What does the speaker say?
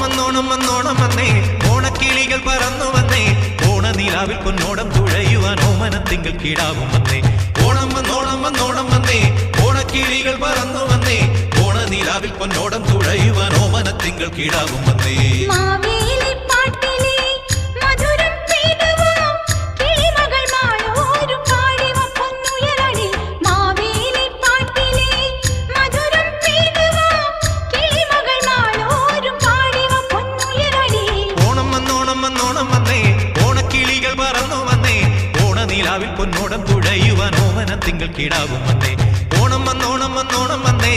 വന്നോണം വന്നോണം വന്നേ, ഓണക്കിളികൾ പറന്നു വന്നേ, ഓണനിലാവിൽ പൊന്നോടം തുഴയുവാൻ ഓമനത്തിങ്കൾ കിടാവും വന്നേ. ഓണം വന്നോണം വന്നോണം വന്നേ, ഓണക്കിളികൾ പറന്നു വന്നേ, ഓണനിലാവിൽ പൊന്നോടം തുഴയുവാൻ ഓമനത്തിങ്കൾ കിടാവും വന്നേ. നിലാവിൽ പൊന്നോടം തുഴയുവാൻ ഓമനത്തിങ്കൾ കിടാവും വന്നേ. ഓണം വന്നോണം വന്നോണം വന്നേ.